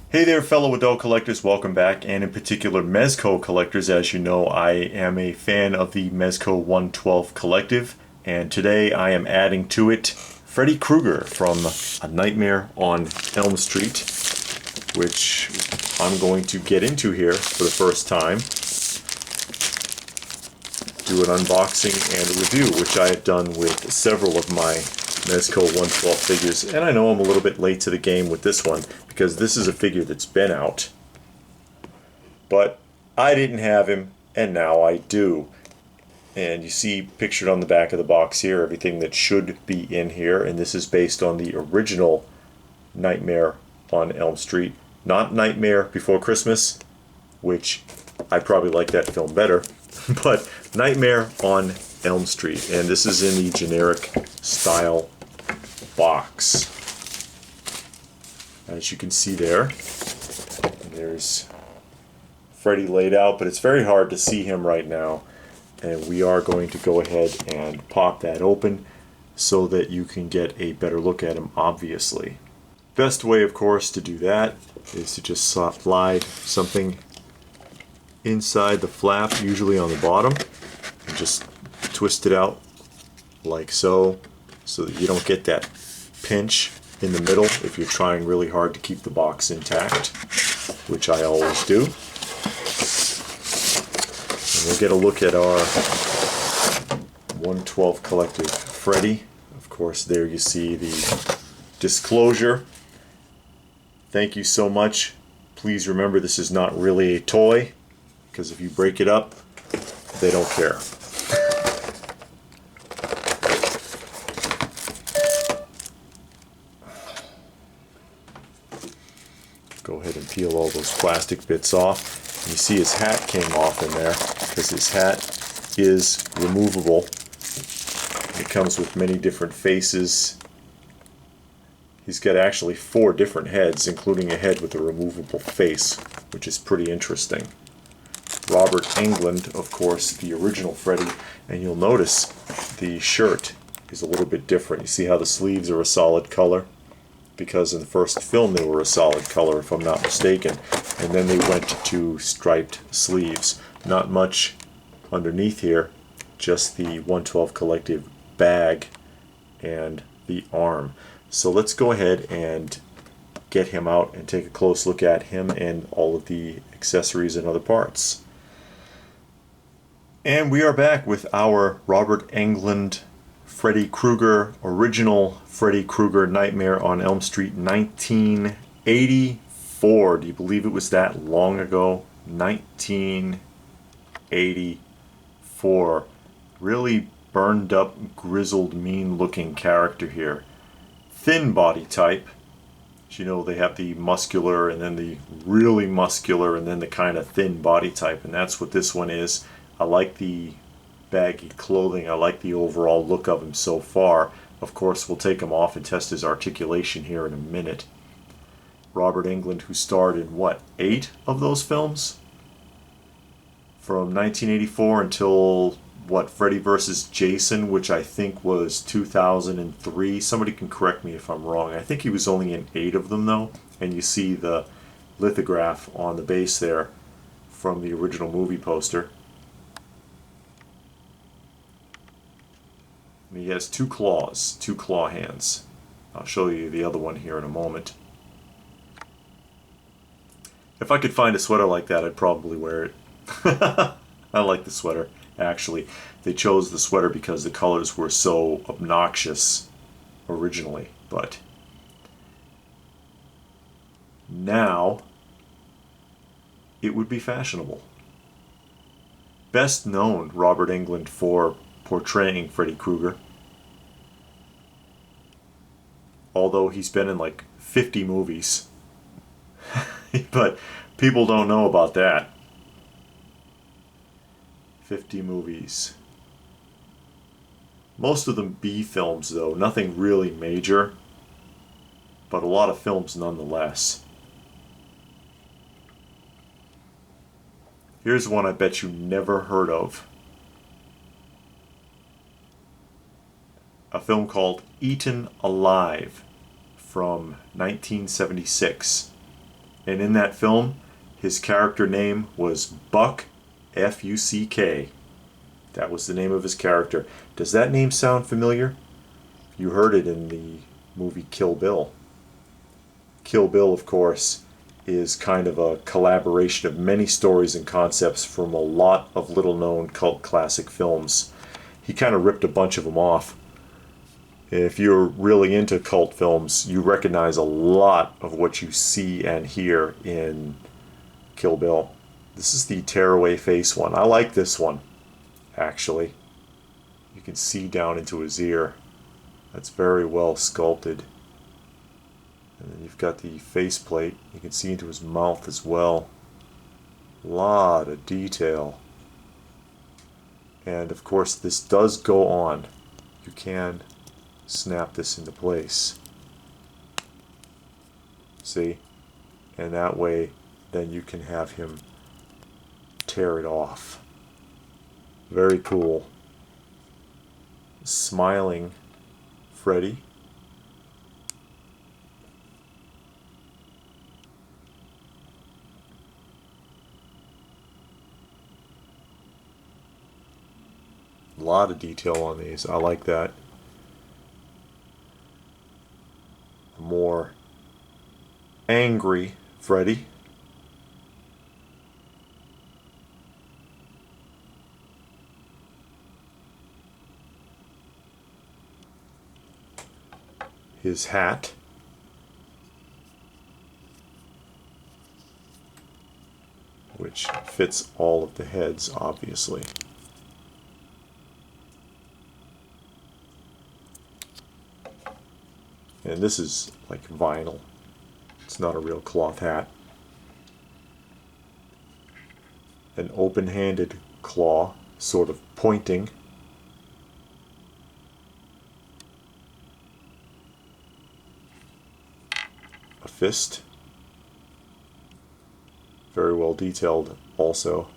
Hey there fellow adult collectors, welcome back, and in particular Mezco collectors. As you know, I am a fan of the Mezco 112 collective, and today I am adding to it Freddy Krueger from A Nightmare on Elm Street, which I'm going to get into here for the first time. Do an unboxing and a review, which I have done with several of my Mezco 112 figures, and I know I'm a little bit late to the game with this one because this is a figure that's been out, but I didn't have him and now I do. And you see pictured on the back of the box here everything that should be in here, and this is based on the original Nightmare on Elm Street, not Nightmare Before Christmas, which I probably like that film better, but Nightmare on Elm Street, and this is in the generic style box, as you can see there. And there's Freddy laid out, but it's very hard to see him right now, and we are going to go ahead and pop that open so that you can get a better look at him, obviously. Best way, of course, to do that is to just slide something inside the flap, usually on the bottom, and just twist it out like so that you don't get that pinch in the middle if you're trying really hard to keep the box intact, which I always do. And we'll get a look at our 112 collective Freddy. Of course, there you see the disclosure. Thank you so much. Please remember, this is not really a toy, because if you break it up, they don't care. Go ahead and peel all those plastic bits off. And you see his hat came off in there because his hat is removable. It comes with many different faces. He's got actually 4 different heads, including a head with a removable face, which is pretty interesting. Robert Englund, of course, the original Freddy, and you'll notice the shirt is a little bit different. You see how the sleeves are a solid color? Because in the first film they were a solid color, if I'm not mistaken, and then they went to striped sleeves. Not much underneath here, just the 112 collective bag and the arm. So let's go ahead and get him out and take a close look at him and all of the accessories and other parts. And we are back with our Robert Englund Freddy Krueger, original Freddy Krueger Nightmare on Elm Street, 1984. Do you believe it was that long ago? 1984. Really burned up, grizzled, mean looking character here. Thin body type. As you know, they have the muscular and then the really muscular and then the kind of thin body type, and that's what this one is. I like the baggy clothing. I like the overall look of him so far. Of course, we'll take him off and test his articulation here in a minute. Robert Englund, who starred in what, 8 of those films? From 1984 until what, Freddy vs. Jason, which I think was 2003. Somebody can correct me if I'm wrong. I think he was only in 8 of them though, and you see the lithograph on the base there from the original movie poster. And he has 2 claws, 2 claw hands. I'll show you the other one here in a moment. If I could find a sweater like that, I'd probably wear it. I like the sweater, actually. They chose the sweater because the colors were so obnoxious originally, but now it would be fashionable. Best known, Robert Englund, for portraying Freddy Krueger. Although he's been in like 50 movies. But people don't know about that. 50 movies. Most of them B films though, nothing really major, but a lot of films nonetheless. Here's one I bet you never heard of. A film called Eaten Alive from 1976. And in that film, his character name was Buck, F-U-C-K. That was the name of his character. Does that name sound familiar? You heard it in the movie Kill Bill. Kill Bill, of course, is kind of a collaboration of many stories and concepts from a lot of little-known cult classic films. He kind of ripped a bunch of them off. If you're really into cult films, you recognize a lot of what you see and hear in Kill Bill. This is the tearaway face one. I like this one, actually. You can see down into his ear. That's very well sculpted. And then you've got the faceplate. You can see into his mouth as well. A lot of detail. And of course, this does go on. You can snap this into place. See? And that way, then you can have him tear it off. Very cool. Smiling Freddy. A lot of detail on these. I like that. A more angry Freddy. His hat. Which fits all of the heads, obviously. And this is like vinyl. It's not a real cloth hat. An open-handed claw, sort of pointing. A fist. Very well detailed also.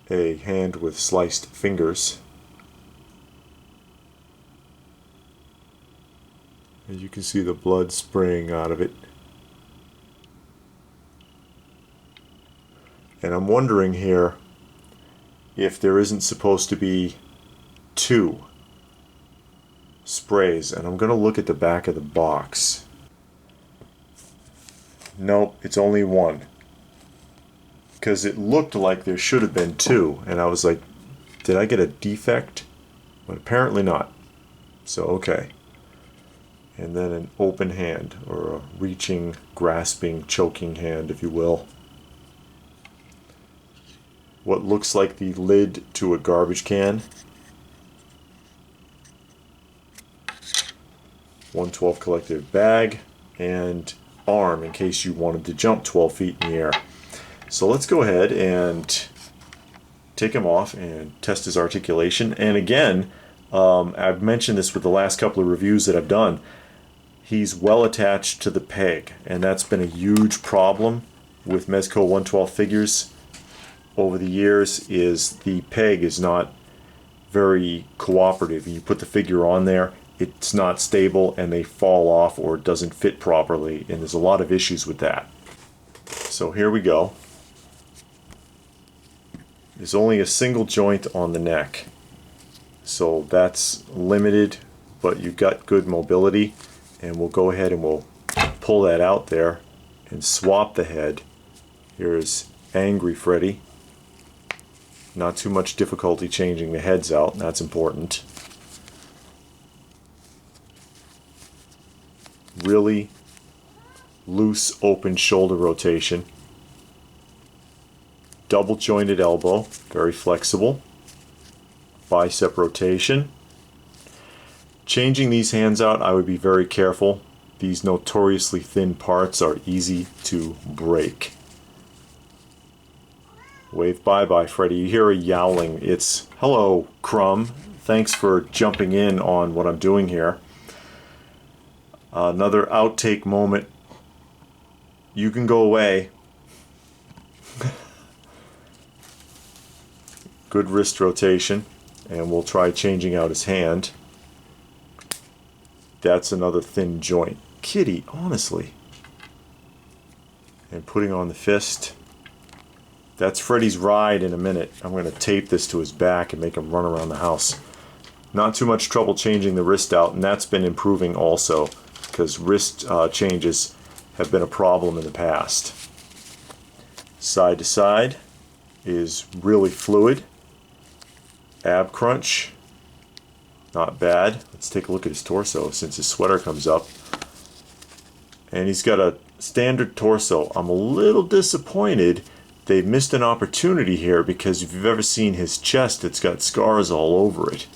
A hand with sliced fingers. And you can see the blood spraying out of it. And I'm wondering here if there isn't supposed to be two sprays. And I'm going to look at the back of the box. Nope, it's only one. Because it looked like there should have been two, and I was like, did I get a defect? But apparently not. So okay. And then an open hand, or a reaching, grasping, choking hand, if you will. What looks like the lid to a garbage can. 112 collective bag, and arm in case you wanted to jump 12 feet in the air. So let's go ahead and take him off and test his articulation. And again, I've mentioned this with the last couple of reviews that I've done. He's well attached to the peg, and that's been a huge problem with Mezco 112 figures over the years. Is the peg is not very cooperative. You put the figure on there, it's not stable, and they fall off or it doesn't fit properly, and there's a lot of issues with that. So here we go. There's only a single joint on the neck, so that's limited, but you've got good mobility, and we'll go ahead and we'll pull that out there and swap the head. Here's Angry Freddy. Not too much difficulty changing the heads out, and that's important. Really loose open shoulder rotation. Double jointed elbow, very flexible. Bicep rotation. Changing these hands out, I would be very careful. These notoriously thin parts are easy to break. Wave bye-bye, Freddy. You hear a yowling. It's, hello, Crumb. Thanks for jumping in on what I'm doing here. Another outtake moment. You can go away. Good wrist rotation. and we'll try changing out his hand. That's another thin joint. Kitty, honestly. And putting on the fist. That's Freddy's ride in a minute. I'm going to tape this to his back and make him run around the house. Not too much trouble changing the wrist out, and that's been improving also, because wrist changes have been a problem in the past. Side to side is really fluid. Ab crunch, not bad. Let's take a look at his torso since his sweater comes up. And he's got a standard torso. I'm a little disappointed they've missed an opportunity here, because if you've ever seen his chest, it's got scars all over it.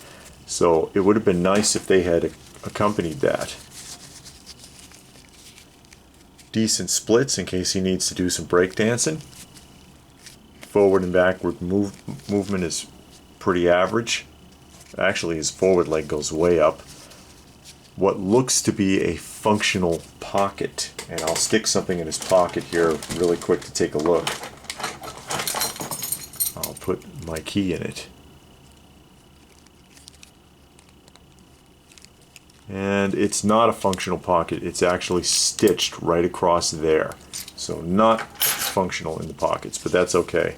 So it would have been nice if they had accompanied that. Decent splits in case he needs to do some breakdancing. Forward and backward movement is pretty average. Actually, his forward leg goes way up. What looks to be a functional pocket, and I'll stick something in his pocket here really quick to take a look. I'll put my key in it. And it's not a functional pocket, it's actually stitched right across there. So not functional in the pockets, but that's okay.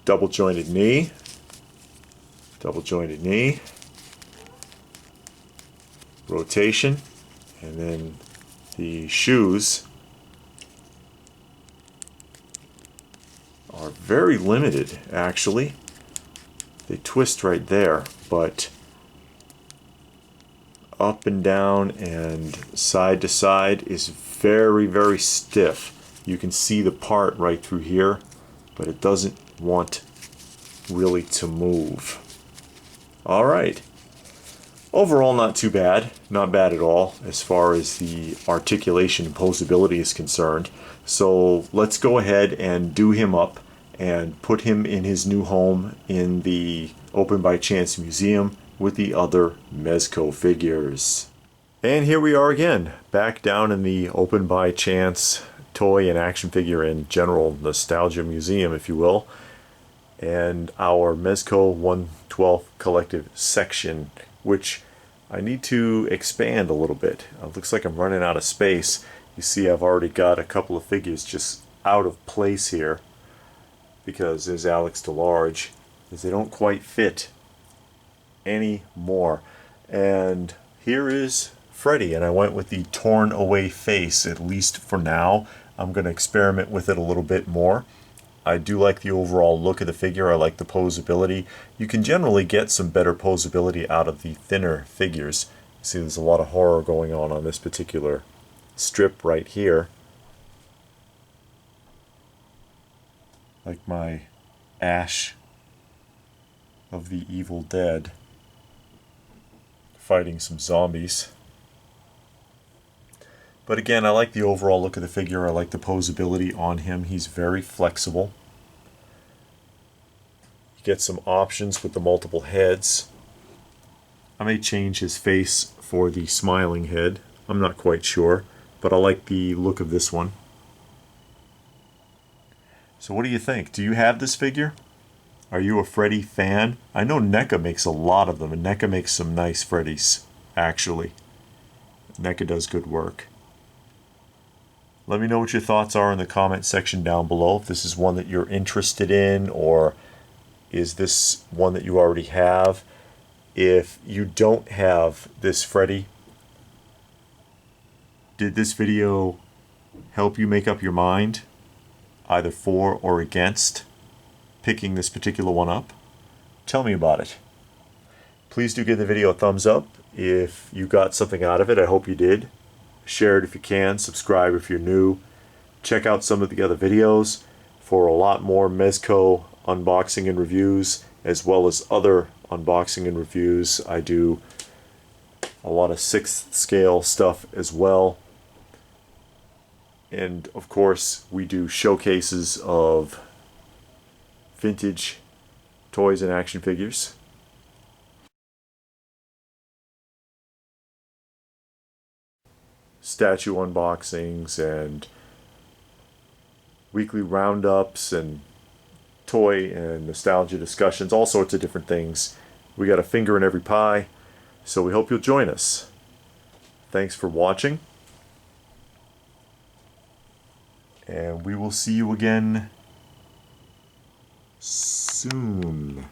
Double jointed knee. Double jointed knee. Rotation. And then the shoes are very limited, actually. They twist right there, but up and down and side to side is very, very stiff. You can see the part right through here, but it doesn't want really to move. All right. Overall, not too bad. Not bad at all as far as the articulation and posability is concerned. So let's go ahead and do him up and put him in his new home in the Open by Chance Museum with the other Mezco figures. And here we are again, back down in the Open by Chance toy and action figure and general nostalgia museum, if you will, and our Mezco 1/12 collective section, which I need to expand a little bit. It looks like I'm running out of space. You see I've already got a couple of figures just out of place here because there's Alex DeLarge, because they don't quite fit anymore. And here is Freddy, and I went with the torn away face, at least for now. I'm going to experiment with it a little bit more. I do like the overall look of the figure. I like the posability. You can generally get some better posability out of the thinner figures. See, there's a lot of horror going on this particular strip right here. Like my Ash of the Evil Dead fighting some zombies. But again, I like the overall look of the figure. I like the posability on him. He's very flexible. You get some options with the multiple heads. I may change his face for the smiling head. I'm not quite sure, but I like the look of this one. So what do you think? Do you have this figure? Are you a Freddy fan? I know NECA makes a lot of them, and NECA makes some nice Freddys, actually. NECA does good work. Let me know what your thoughts are in the comment section down below. If this is one that you're interested in, or is this one that you already have. If you don't have this Freddy, did this video help you make up your mind, either for or against picking this particular one up? Tell me about it. Please do give the video a thumbs up if you got something out of it. I hope you did. Share it if you can. Subscribe if you're new. Check out some of the other videos for a lot more Mezco unboxing and reviews, as well as other unboxing and reviews. I do a lot of 6th scale stuff as well. And of course, we do showcases of vintage toys and action figures. Statue unboxings and weekly roundups and toy and nostalgia discussions, all sorts of different things. We got a finger in every pie, so we hope you'll join us. Thanks for watching, and we will see you again soon.